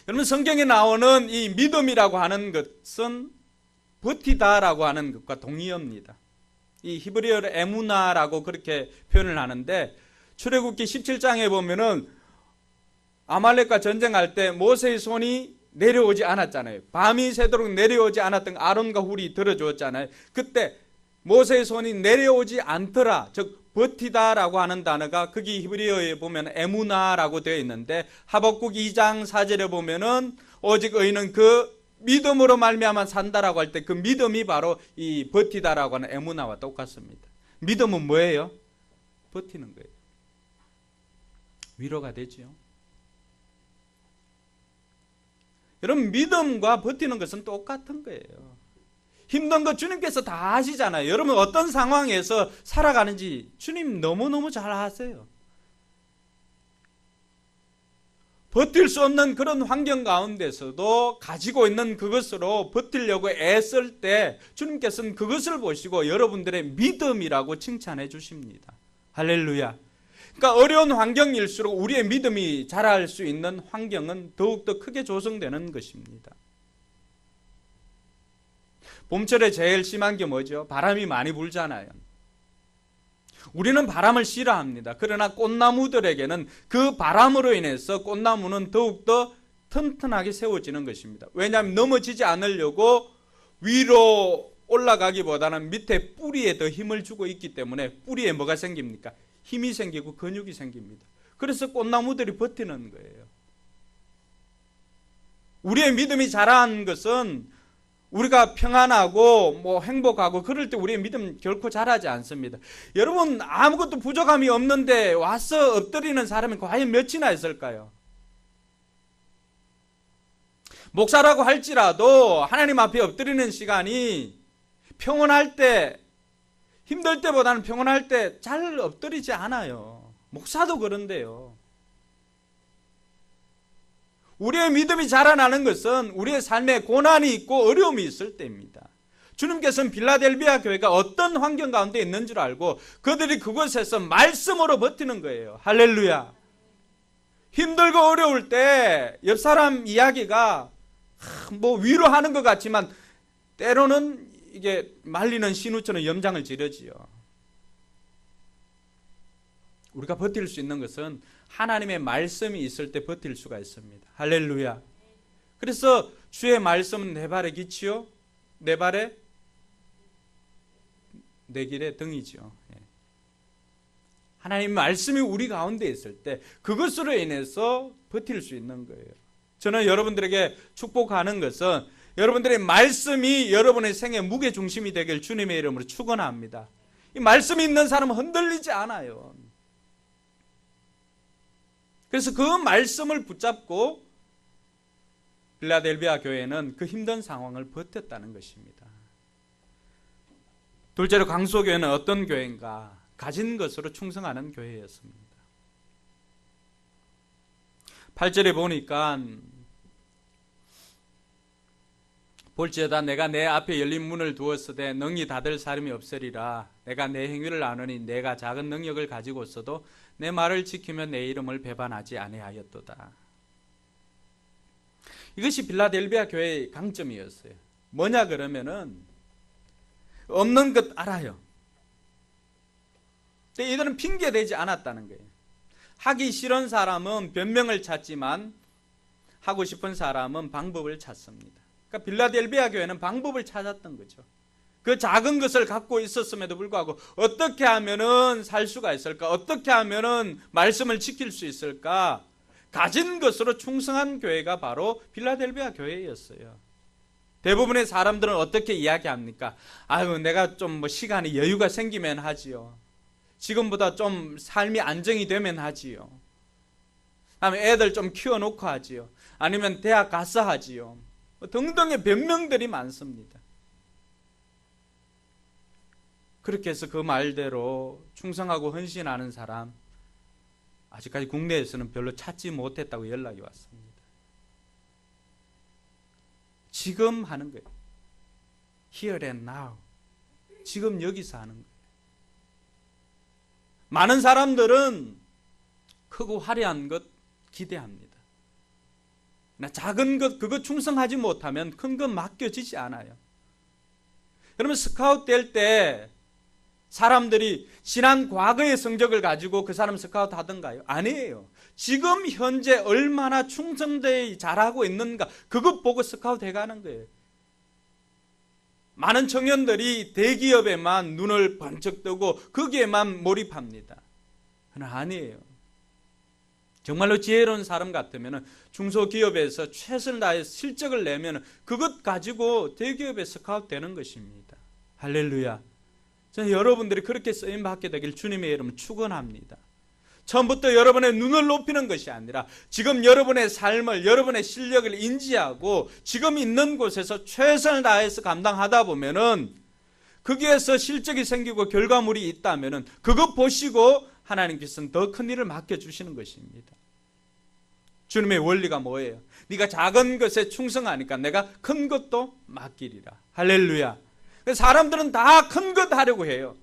여러분, 성경에 나오는 이 믿음이라고 하는 것은 버티다라고 하는 것과 동의어입니다. 이 히브리어로 에무나라고 그렇게 표현을 하는데, 출애굽기 17장에 보면은 아말렉과 전쟁할 때 모세의 손이 내려오지 않았잖아요. 밤이 새도록 내려오지 않았던 아론과 훌이 들어주었잖아요. 그때 모세의 손이 내려오지 않더라, 즉 버티다라고 하는 단어가 거기 히브리어에 보면 에무나라고 되어 있는데, 하박국 2장 4절에 보면은 오직 의인은 그 믿음으로 말미암아 산다라고 할 때 그 믿음이 바로 이 버티다라고 하는 에무나와 똑같습니다. 믿음은 뭐예요? 버티는 거예요. 위로가 되지요. 여러분, 믿음과 버티는 것은 똑같은 거예요. 힘든 거 주님께서 다 아시잖아요. 여러분, 어떤 상황에서 살아가는지 주님 너무너무 잘 아세요. 버틸 수 없는 그런 환경 가운데서도 가지고 있는 그것으로 버티려고 애쓸 때 주님께서는 그것을 보시고 여러분들의 믿음이라고 칭찬해 주십니다. 할렐루야. 그러니까 어려운 환경일수록 우리의 믿음이 자랄 수 있는 환경은 더욱더 크게 조성되는 것입니다. 봄철에 제일 심한 게 뭐죠? 바람이 많이 불잖아요. 우리는 바람을 싫어합니다. 그러나 꽃나무들에게는 그 바람으로 인해서 꽃나무는 더욱더 튼튼하게 세워지는 것입니다. 왜냐하면 넘어지지 않으려고 위로 올라가기보다는 밑에 뿌리에 더 힘을 주고 있기 때문에 뿌리에 뭐가 생깁니까? 힘이 생기고 근육이 생깁니다. 그래서 꽃나무들이 버티는 거예요. 우리의 믿음이 자란 것은 우리가 평안하고 행복하고 그럴 때 우리의 믿음 결코 자라지 않습니다. 여러분, 아무것도 부족함이 없는데 와서 엎드리는 사람이 과연 몇이나 있을까요? 목사라고 할지라도 하나님 앞에 엎드리는 시간이 평온할 때, 힘들 때보다는 평온할 때 잘 엎드리지 않아요. 목사도 그런데요. 우리의 믿음이 자라나는 것은 우리의 삶에 고난이 있고 어려움이 있을 때입니다. 주님께서는 빌라델비아 교회가 어떤 환경 가운데 있는 줄 알고 그들이 그곳에서 말씀으로 버티는 거예요. 할렐루야. 힘들고 어려울 때 옆 사람 이야기가 위로하는 것 같지만 때로는 이게 말리는 신우처럼 염장을 지르지요. 우리가 버틸 수 있는 것은 하나님의 말씀이 있을 때 버틸 수가 있습니다. 할렐루야. 그래서 주의 말씀은 내 발의 빛이요 내 길의 등이죠. 하나님의 말씀이 우리 가운데 있을 때 그것으로 인해서 버틸 수 있는 거예요. 저는 여러분들에게 축복하는 것은 여러분들의 말씀이 여러분의 생의 무게중심이 되길 주님의 이름으로 축원합니다. 이 말씀이 있는 사람은 흔들리지 않아요. 그래서 그 말씀을 붙잡고 빌라델비아 교회는 그 힘든 상황을 버텼다는 것입니다. 둘째로 강수교회는 어떤 교회인가? 가진 것으로 충성하는 교회였습니다. 8절에 보니까 볼지어다 내가 내 앞에 열린 문을 두었으되 능히 닫을 사람이 없으리라. 내가 내 행위를 아노니 내가 작은 능력을 가지고 있어도 내 말을 지키며 내 이름을 배반하지 아니하였도다. 이것이 빌라델비아 교회의 강점이었어요. 뭐냐 그러면은 없는 것 알아요. 근데 이들은 핑계대지 않았다는 거예요. 하기 싫은 사람은 변명을 찾지만 하고 싶은 사람은 방법을 찾습니다. 그러니까 빌라델비아 교회는 방법을 찾았던 거죠. 그 작은 것을 갖고 있었음에도 불구하고 어떻게 하면은 살 수가 있을까? 어떻게 하면은 말씀을 지킬 수 있을까? 가진 것으로 충성한 교회가 바로 빌라델비아 교회였어요. 대부분의 사람들은 어떻게 이야기합니까? 아유, 내가 좀 시간이 여유가 생기면 하지요. 지금보다 좀 삶이 안정이 되면 하지요. 다음에 애들 좀 키워놓고 하지요. 아니면 대학 가서 하지요. 등등의 변명들이 많습니다. 그렇게 해서 그 말대로 충성하고 헌신하는 사람 아직까지 국내에서는 별로 찾지 못했다고 연락이 왔습니다. 지금 하는 거예요. Here and now. 지금 여기서 하는 거예요. 많은 사람들은 크고 화려한 것 기대합니다. 작은 것 그거 충성하지 못하면 큰 것 맡겨지지 않아요. 그러면 스카웃 될 때 사람들이 지난 과거의 성적을 가지고 그 사람 스카웃 하던가요? 아니에요. 지금 현재 얼마나 충성되게 잘하고 있는가 그것 보고 스카웃 해가는 거예요. 많은 청년들이 대기업에만 눈을 번쩍 뜨고 거기에만 몰입합니다. 그러나 아니에요. 정말로 지혜로운 사람 같으면 중소기업에서 최선을 다해 실적을 내면 그것 가지고 대기업에 스카웃 되는 것입니다. 할렐루야. 저는 여러분들이 그렇게 쓰임받게 되길 주님의 이름으로 축원합니다. 처음부터 여러분의 눈을 높이는 것이 아니라 지금 여러분의 삶을, 여러분의 실력을 인지하고 지금 있는 곳에서 최선을 다해서 감당하다 보면은 거기에서 실적이 생기고 결과물이 있다면은 그것 보시고 하나님께서는 더 큰 일을 맡겨주시는 것입니다. 주님의 원리가 뭐예요? 네가 작은 것에 충성하니까 내가 큰 것도 맡기리라. 할렐루야. 사람들은 다 큰 것 하려고 해요.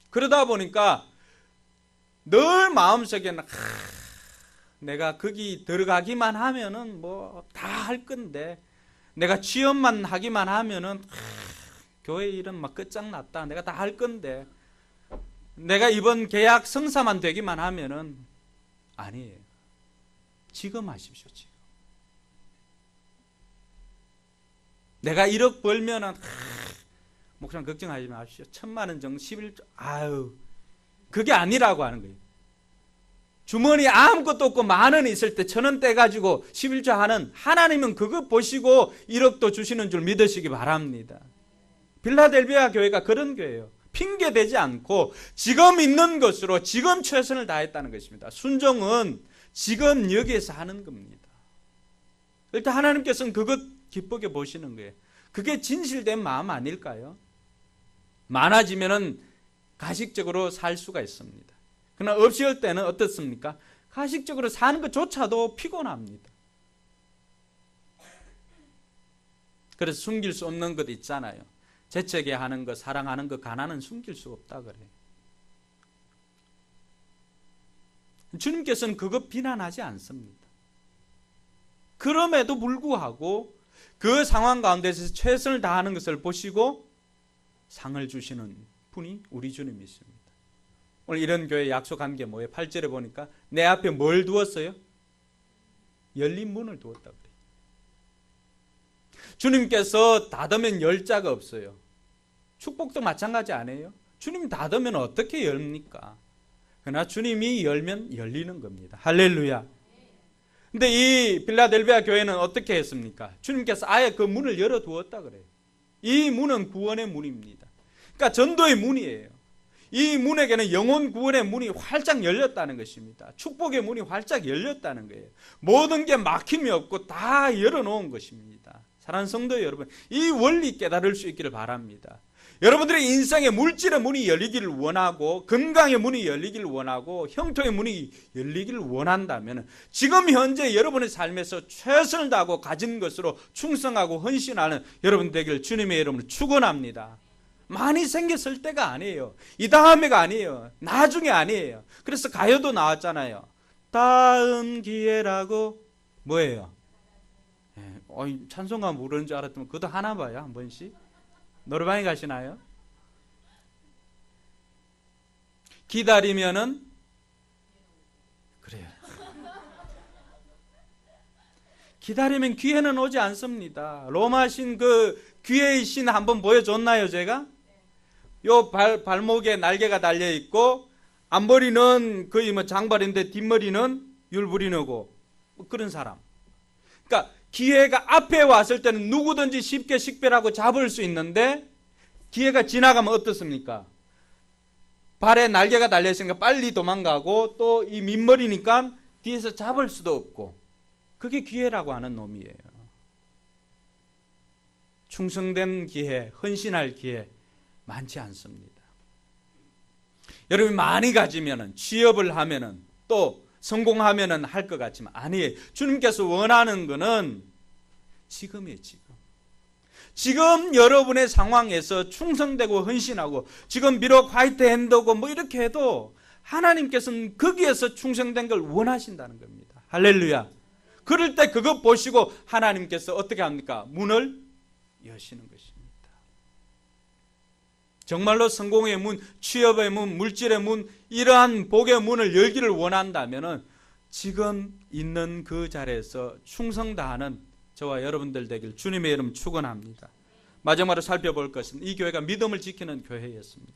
그러다 보니까 늘 마음속에는 내가 거기 들어가기만 하면은 뭐 다 할 건데 내가 취업만 하기만 하면은 교회 일은 막 끝장났다. 내가 다 할 건데 내가 이번 계약 성사만 되기만 하면은 아니에요. 지금 하십시오. 지금. 내가 1억 벌면은 목사님 걱정하지 마십시오. 1,000만 원 정도 11조 그게 아니라고 하는 거예요. 주머니 아무것도 없고 10,000원 있을 때 1,000원 떼가지고 11조 하는 하나님은 그거 보시고 1억도 주시는 줄 믿으시기 바랍니다. 빌라델비아 교회가 그런 교회예요. 핑계대지 않고 지금 있는 것으로 지금 최선을 다했다는 것입니다. 순종은 지금 여기에서 하는 겁니다. 일단 하나님께서는 그것 기쁘게 보시는 거예요. 그게 진실된 마음 아닐까요? 많아지면은 가식적으로 살 수가 있습니다. 그러나 없이 할 때는 어떻습니까? 가식적으로 사는 것조차도 피곤합니다. 그래서 숨길 수 없는 것 있잖아요. 재채기 하는 것, 사랑하는 것, 가난은 숨길 수 없다 그래요. 주님께서는 그것 비난하지 않습니다. 그럼에도 불구하고 그 상황 가운데서 최선을 다하는 것을 보시고 상을 주시는 분이 우리 주님이십니다. 오늘 이런 교회 약속한 게 뭐예요? 8절에 보니까 내 앞에 뭘 두었어요? 열린 문을 두었다 그래요. 주님께서 닫으면 열 자가 없어요. 축복도 마찬가지 아니에요? 주님이 닫으면 어떻게 열립니까? 그러나 주님이 열면 열리는 겁니다. 할렐루야. 근데 이 빌라델비아 교회는 어떻게 했습니까? 주님께서 아예 그 문을 열어두었다 그래요. 이 문은 구원의 문입니다. 그러니까 전도의 문이에요. 이 문에게는 영혼 구원의 문이 활짝 열렸다는 것입니다. 축복의 문이 활짝 열렸다는 거예요. 모든 게 막힘이 없고 다 열어놓은 것입니다. 사랑하는 성도 여러분, 이 원리 깨달을 수 있기를 바랍니다. 여러분들의 인생의 물질의 문이 열리기를 원하고 건강의 문이 열리기를 원하고 형통의 문이 열리기를 원한다면 지금 현재 여러분의 삶에서 최선을 다하고 가진 것으로 충성하고 헌신하는 여러분 되기를 주님의 이름으로 축원합니다. 많이 생겼을 때가 아니에요. 이 다음에가 아니에요. 나중에 아니에요. 그래서 가요도 나왔잖아요. 다음 기회라고 뭐예요? 찬송가 부르는 줄 알았더니 그것도 하나 봐요. 한 번씩. 노래방에 가시나요? 기다리면은 그래요. 기다리면 기회는 오지 않습니다. 로마 신 그 기회의 신 한번 보여줬나요, 제가? 요 발목에 날개가 달려 있고 앞머리는 거의 뭐 장발인데 뒷머리는 율부리너고 그런 사람. 그러니까 기회가 앞에 왔을 때는 누구든지 쉽게 식별하고 잡을 수 있는데 기회가 지나가면 어떻습니까? 발에 날개가 달려있으니까 빨리 도망가고 또 이 민머리니까 뒤에서 잡을 수도 없고 그게 기회라고 하는 놈이에요. 충성된 기회, 헌신할 기회 많지 않습니다. 여러분이 많이 가지면은 취업을 하면은 또 성공하면은 할 것 같지만 아니에요. 주님께서 원하는 거는 지금이에요. 지금 여러분의 상황에서 충성되고 헌신하고 지금 비록 화이트 핸드고 뭐 이렇게 해도 하나님께서는 거기에서 충성된 걸 원하신다는 겁니다. 할렐루야. 그럴 때 그것 보시고 하나님께서 어떻게 합니까? 문을 여시는 것입니다. 정말로 성공의 문, 취업의 문, 물질의 문, 이러한 복의 문을 열기를 원한다면 지금 있는 그 자리에서 충성 다하는 저와 여러분들 되길 주님의 이름 축원합니다. 마지막으로 살펴볼 것은 이 교회가 믿음을 지키는 교회였습니다.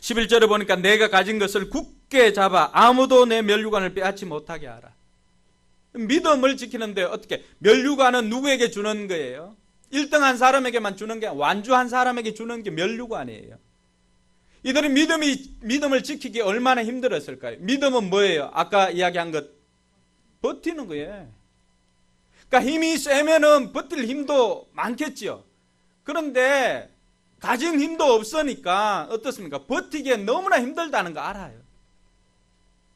11절에 보니까 내가 가진 것을 굳게 잡아 아무도 내 면류관을 빼앗지 못하게 하라. 믿음을 지키는데 어떻게? 면류관은 누구에게 주는 거예요? 1등한 사람에게만 주는 게, 완주한 사람에게 주는 게 면류관이에요. 이들이 믿음을 지키기 얼마나 힘들었을까요? 믿음은 뭐예요? 아까 이야기한 것, 버티는 거예요. 그러니까 힘이 세면은 버틸 힘도 많겠지요. 그런데 가진 힘도 없으니까 어떻습니까? 버티기에 너무나 힘들다는 거 알아요.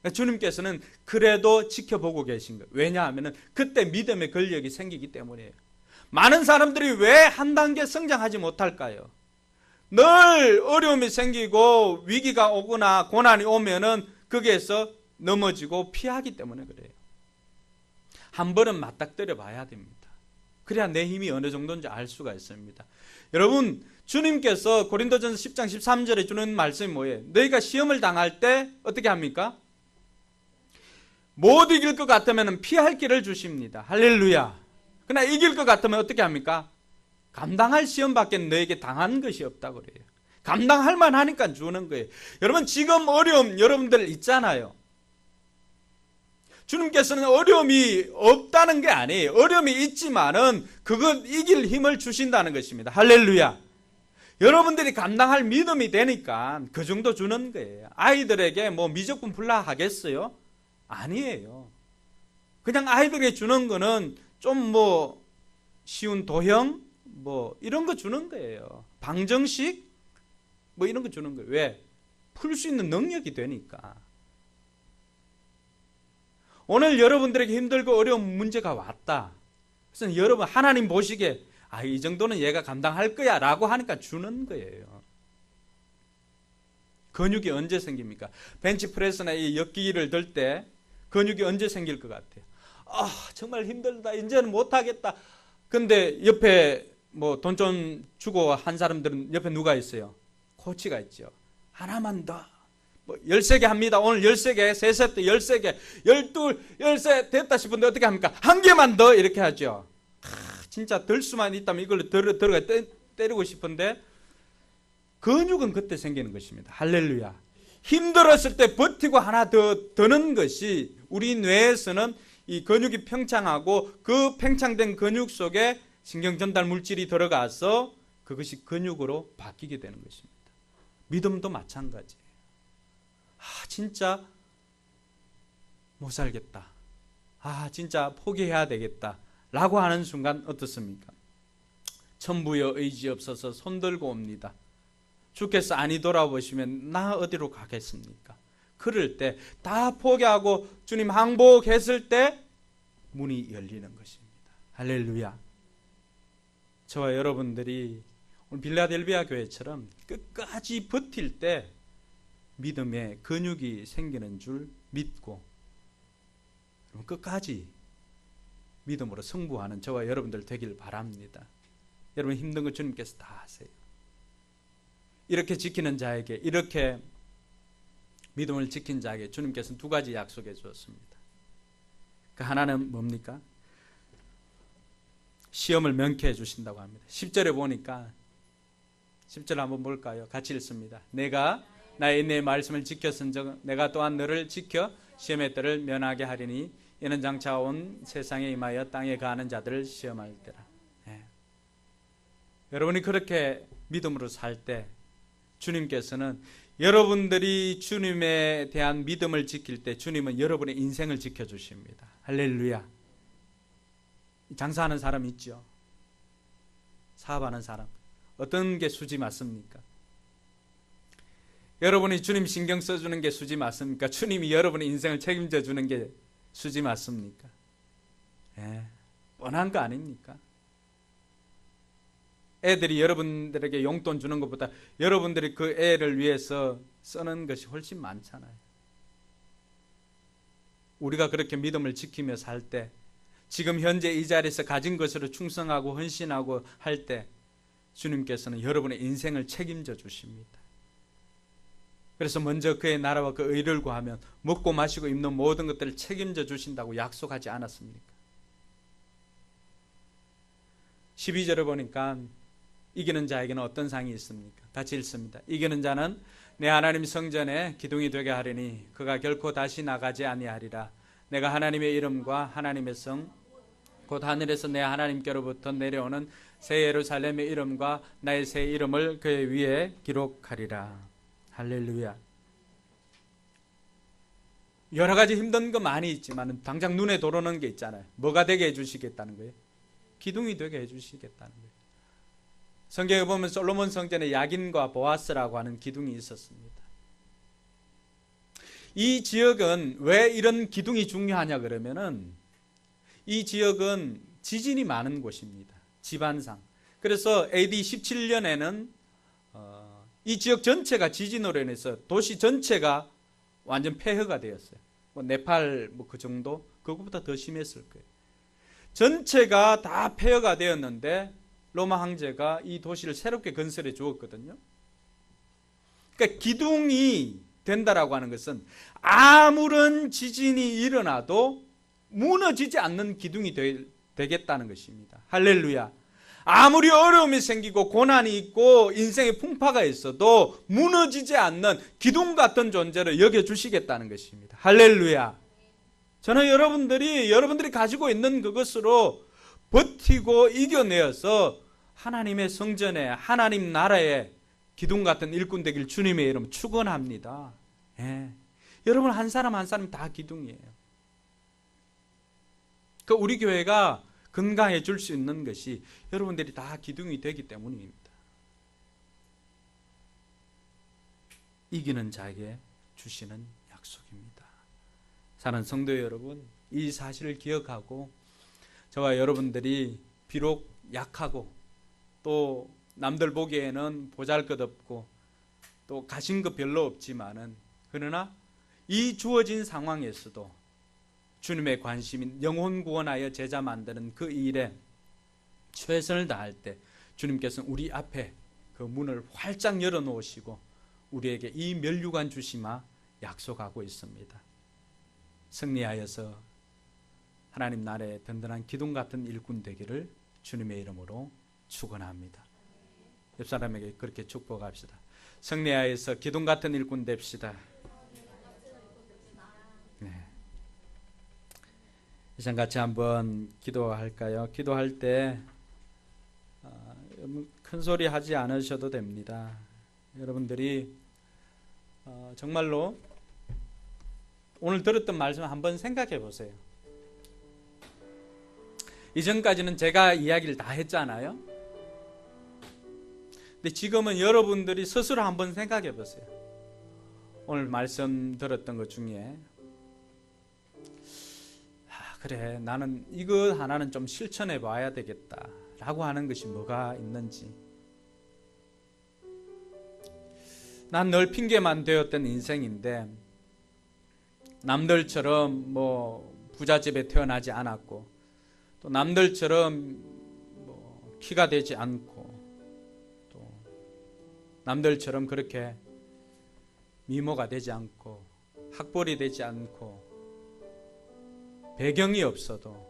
그러니까 주님께서는 그래도 지켜보고 계신 거예요. 왜냐하면 그때 믿음의 권력이 생기기 때문이에요. 많은 사람들이 왜 한 단계 성장하지 못할까요? 늘 어려움이 생기고 위기가 오거나 고난이 오면은 거기에서 넘어지고 피하기 때문에 그래요. 한 번은 맞닥뜨려 봐야 됩니다. 그래야 내 힘이 어느 정도인지 알 수가 있습니다. 여러분, 주님께서 고린도전서 10장 13절에 주는 말씀이 뭐예요? 너희가 시험을 당할 때 어떻게 합니까? 못 이길 것 같으면 피할 길을 주십니다. 할렐루야. 그러나 이길 것 같으면 어떻게 합니까? 감당할 시험밖에 너에게 당한 것이 없다고 그래요. 감당할 만하니까 주는 거예요. 여러분, 지금 어려움 여러분들 있잖아요. 주님께서는 어려움이 없다는 게 아니에요. 어려움이 있지만은 그것 이길 힘을 주신다는 것입니다. 할렐루야. 여러분들이 감당할 믿음이 되니까 그 정도 주는 거예요. 아이들에게 뭐 미적분 풀라 하겠어요? 아니에요. 그냥 아이들에게 주는 거는 좀 뭐 쉬운 도형 뭐 이런 거 주는 거예요. 방정식 뭐 이런 거 주는 거예요. 왜? 풀 수 있는 능력이 되니까. 오늘 여러분들에게 힘들고 어려운 문제가 왔다. 그래서 여러분 하나님 보시기에 이 정도는 얘가 감당할 거야 라고 하니까 주는 거예요. 근육이 언제 생깁니까? 벤치프레스나 이 역기를 들 때 근육이 언제 생길 것 같아요? 정말 힘들다. 이제는 못하겠다. 근데 옆에 뭐 돈 좀 주고 한 사람들은 옆에 누가 있어요? 코치가 있죠. 하나만 더. 뭐 13개 합니다. 오늘 13개, 3세트 13개, 12, 13 됐다 싶은데 어떻게 합니까? 한 개만 더 이렇게 하죠. 진짜 들 수만 있다면 이걸로 들어가 때리고 싶은데 근육은 그때 생기는 것입니다. 할렐루야. 힘들었을 때 버티고 하나 더 드는 것이 우리 뇌에서는 이 근육이 팽창하고 그 팽창된 근육 속에 신경전달 물질이 들어가서 그것이 근육으로 바뀌게 되는 것입니다. 믿음도 마찬가지예요. 진짜 못 살겠다. 진짜 포기해야 되겠다. 라고 하는 순간 어떻습니까? 천부여 의지없어서 손들고 옵니다. 주께서 아니 돌아보시면 나 어디로 가겠습니까? 그럴 때 다 포기하고 주님 항복했을 때 문이 열리는 것입니다. 할렐루야. 저와 여러분들이 오늘 빌라델비아 교회처럼 끝까지 버틸 때 믿음의 근육이 생기는 줄 믿고 끝까지 믿음으로 승부하는 저와 여러분들 되길 바랍니다. 여러분 힘든 거 주님께서 다 하세요. 이렇게 지키는 자에게, 이렇게 믿음을 지킨 자에게 주님께서는 두 가지 약속해 주었습니다. 그 하나는 뭡니까? 시험을 명쾌해 주신다고 합니다. 10절에 보니까 10절 한번 볼까요? 같이 읽습니다. 내가 나의 내 말씀을 지켰은즉 내가 또한 너를 지켜 시험의 때를 면하게 하리니 이는 장차 온 세상에 임하여 땅에 거하는 자들을 시험할 때라. 여러분이 그렇게 믿음으로 살 때 주님께서는 여러분들이 주님에 대한 믿음을 지킬 때 주님은 여러분의 인생을 지켜주십니다. 할렐루야. 장사하는 사람 있죠. 사업하는 사람. 어떤 게 수지 맞습니까? 여러분이 주님 신경 써주는 게 수지 맞습니까? 주님이 여러분의 인생을 책임져 주는 게 수지 맞습니까? 뻔한 거 아닙니까? 애들이 여러분들에게 용돈 주는 것보다 여러분들이 그 애를 위해서 쓰는 것이 훨씬 많잖아요. 우리가 그렇게 믿음을 지키며 살 때, 지금 현재 이 자리에서 가진 것으로 충성하고 헌신하고 할 때 주님께서는 여러분의 인생을 책임져 주십니다. 그래서 먼저 그의 나라와 그 의를 구하면 먹고 마시고 입는 모든 것들을 책임져 주신다고 약속하지 않았습니까? 12절에 보니까 이기는 자에게는 어떤 상이 있습니까? 같이 읽습니다. 이기는 자는 내 하나님 성전에 기둥이 되게 하리니 그가 결코 다시 나가지 아니하리라. 내가 하나님의 이름과 하나님의 성 곧 하늘에서 내 하나님께로부터 내려오는 새 예루살렘의 이름과 나의 새 이름을 그의 위에 기록하리라. 할렐루야. 여러 가지 힘든 거 많이 있지만 당장 눈에 들어오는 게 있잖아요. 뭐가 되게 해주시겠다는 거예요? 기둥이 되게 해주시겠다는 거예요. 성경에 보면 솔로몬 성전에 야긴과 보아스라고 하는 기둥이 있었습니다. 이 지역은 왜 이런 기둥이 중요하냐 그러면은 이 지역은 지진이 많은 곳입니다. 지반상. 그래서 AD 17년에는 이 지역 전체가 지진으로 인해서 도시 전체가 완전 폐허가 되었어요. 네팔 그 정도? 그것보다 더 심했을 거예요. 전체가 다 폐허가 되었는데 로마 황제가 이 도시를 새롭게 건설해 주었거든요. 그러니까 기둥이 된다라고 하는 것은 아무런 지진이 일어나도 무너지지 않는 기둥이 되겠다는 것입니다. 할렐루야. 아무리 어려움이 생기고 고난이 있고 인생의 풍파가 있어도 무너지지 않는 기둥 같은 존재로 여겨주시겠다는 것입니다. 할렐루야. 저는 여러분들이 가지고 있는 그것으로 버티고 이겨내어서 하나님의 성전에 하나님 나라에 기둥 같은 일꾼 되길 주님의 이름 축원합니다. 예. 여러분 한 사람 한 사람 다 기둥이에요. 그 우리 교회가 건강해 줄 수 있는 것이 여러분들이 다 기둥이 되기 때문입니다. 이기는 자에게 주시는 약속입니다. 사랑하는 성도 여러분, 이 사실을 기억하고 저와 여러분들이 비록 약하고 또 남들 보기에는 보잘것없고 또 가진 것 별로 없지만은 그러나 이 주어진 상황에서도 주님의 관심인 영혼 구원하여 제자 만드는 그 일에 최선을 다할 때 주님께서는 우리 앞에 그 문을 활짝 열어놓으시고 우리에게 이 면류관 주시마 약속하고 있습니다. 승리하여서 하나님 나라의 든든한 기둥 같은 일꾼 되기를 주님의 이름으로 축원합니다. 옆 사람에게 그렇게 축복합시다. 승리하여서 기둥 같은 일꾼 됩시다. 네. 이제 같이 한번 기도할까요? 기도할 때 큰 소리 하지 않으셔도 됩니다. 여러분들이 정말로 오늘 들었던 말씀 한번 생각해 보세요. 이전까지는 제가 이야기를 다 했잖아요. 근데 지금은 여러분들이 스스로 한번 생각해 보세요. 오늘 말씀 들었던 것 중에 그래 나는 이거 하나는 좀 실천해 봐야 되겠다 라고 하는 것이 뭐가 있는지. 난 늘 핑계만 되었던 인생인데 남들처럼 부잣집에 태어나지 않았고 또 남들처럼 키가 되지 않고 또 남들처럼 그렇게 미모가 되지 않고 학벌이 되지 않고 배경이 없어도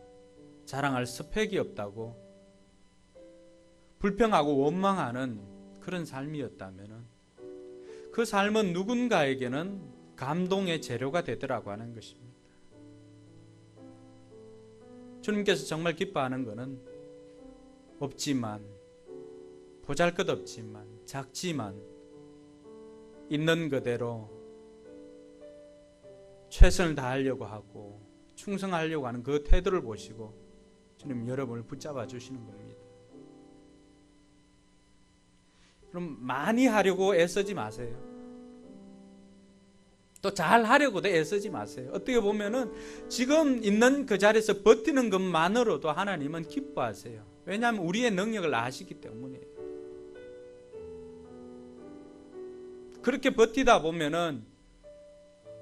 자랑할 스펙이 없다고 불평하고 원망하는 그런 삶이었다면 그 삶은 누군가에게는 감동의 재료가 되더라고 하는 것입니다. 주님께서 정말 기뻐하는 것은 없지만 보잘것없지만 작지만 있는 그대로 최선을 다하려고 하고 충성하려고 하는 그 태도를 보시고 주님 여러분을 붙잡아 주시는 겁니다. 그럼 많이 하려고 애쓰지 마세요. 또 잘하려고도 애쓰지 마세요. 어떻게 보면은 지금 있는 그 자리에서 버티는 것만으로도 하나님은 기뻐하세요. 왜냐하면 우리의 능력을 아시기 때문이에요. 그렇게 버티다 보면은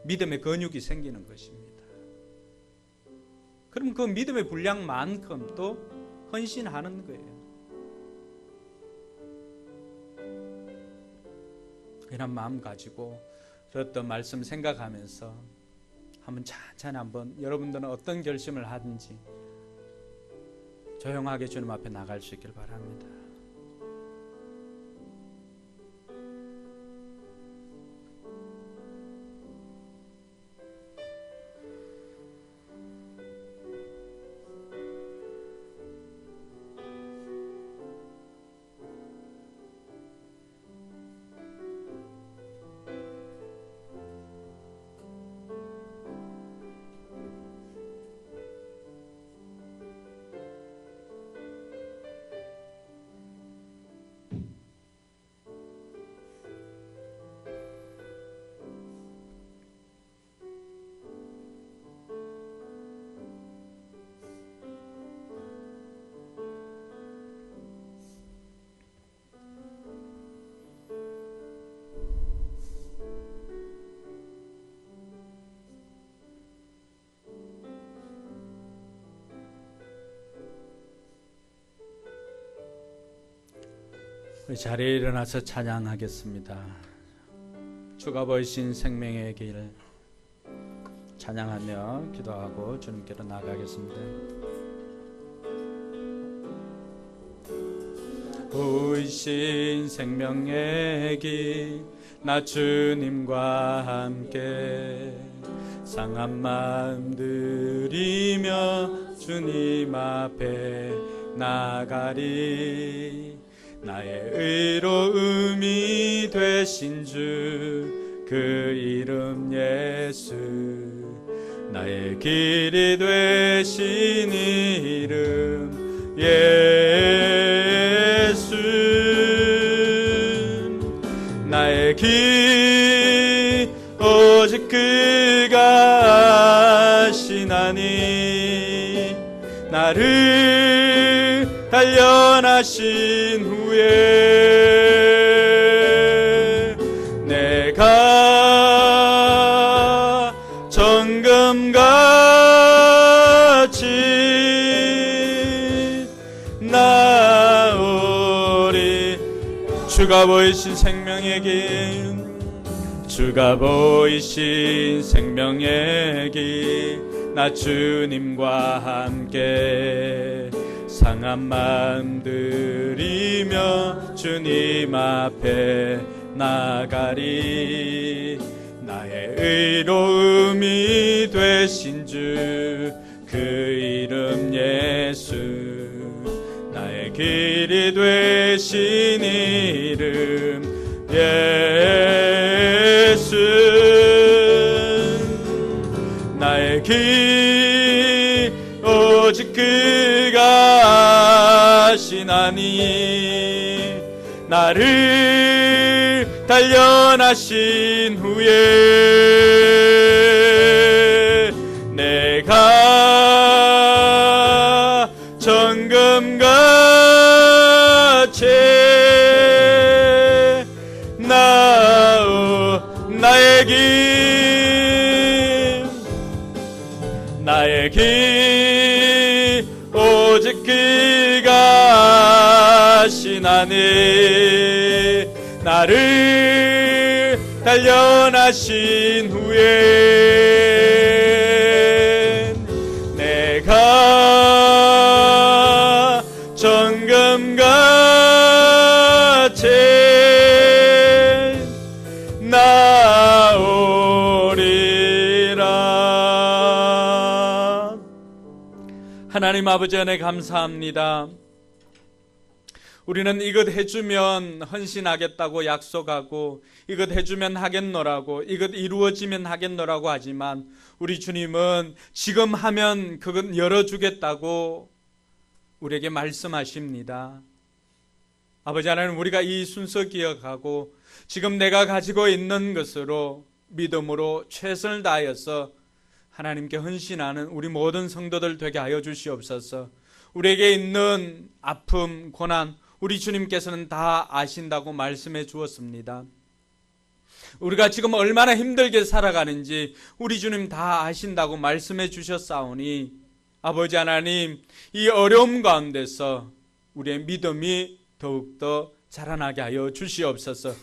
믿음의 근육이 생기는 것입니다. 그럼 그 믿음의 분량만큼 또 헌신하는 거예요. 이런 마음 가지고 들었던 말씀 생각하면서 한번 천천히 한번 여러분들은 어떤 결심을 하든지 조용하게 주님 앞에 나갈 수 있길 바랍니다. 우리 자리에 일어나서 찬양하겠습니다. 주가 보이신 생명의 길 찬양하며 기도하고 주님께로 나가겠습니다. 보이신 생명의 길 나 주님과 함께 상한 마음 들이며 주님 앞에 나가리. 나의 의로움이 되신 주 그 이름 예수, 나의 길이 되신 이름 예수. 나의 길 오직 그가 아시나니 나를 단련하신 후에 내가 정금같이 나오리. 주가 보이신 생명의 길, 주가 보이신 생명의 길 나 주님과 함께 상한 마음 들이며 주님 앞에 나가리. 나의 의로움이 되신 주 그 이름 예수, 나의 길이 되신 이름 예수. 나의 길 오직 그가 아시나니 나를 단련하신 후에 내가 정금같이 나의 길 오직 그가 아시나니 나를 단련하신 후에 내가 정금같이 나오리라. 하나님 아버지 은혜 감사합니다. 우리는 이것 해주면 헌신하겠다고 약속하고 이것 해주면 하겠노라고 이것 이루어지면 하겠노라고 하지만 우리 주님은 지금 하면 그건 열어주겠다고 우리에게 말씀하십니다. 아버지 하나님, 우리가 이 순서 기억하고 지금 내가 가지고 있는 것으로 믿음으로 최선을 다하여서 하나님께 헌신하는 우리 모든 성도들 되게 하여 주시옵소서. 우리에게 있는 아픔, 고난 우리 주님께서는 다 아신다고 말씀해 주었습니다. 우리가 지금 얼마나 힘들게 살아가는지 우리 주님 다 아신다고 말씀해 주셨사오니 아버지 하나님, 이 어려움 가운데서 우리의 믿음이 더욱더 자라나게 하여 주시옵소서.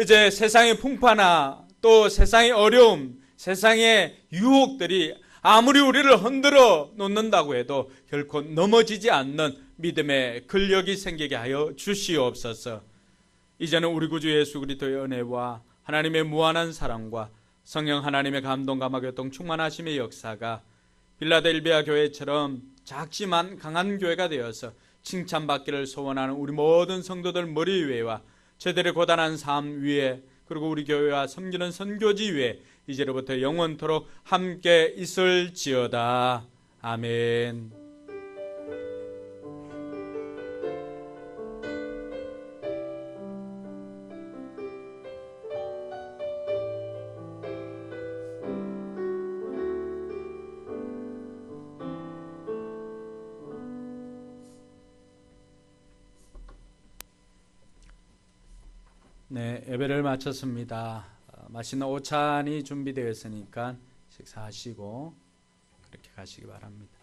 이제 세상의 풍파나 또 세상의 어려움, 세상의 유혹들이 아무리 우리를 흔들어 놓는다고 해도 결코 넘어지지 않는 믿음의 근력이 생기게 하여 주시옵소서. 이제는 우리 구주 예수 그리스도의 은혜와 하나님의 무한한 사랑과 성령 하나님의 감동 감화교통 충만하심의 역사가 빌라델비아 교회처럼 작지만 강한 교회가 되어서 칭찬받기를 소원하는 우리 모든 성도들 머리 위에와 저들의 고단한 삶 위에, 그리고 우리 교회와 섬기는 선교지 위에 이제로부터 영원토록 함께 있을지어다. 아멘. 네, 예배를 마쳤습니다. 맛있는 오찬이 준비되어 있으니까 식사하시고 그렇게 가시기 바랍니다.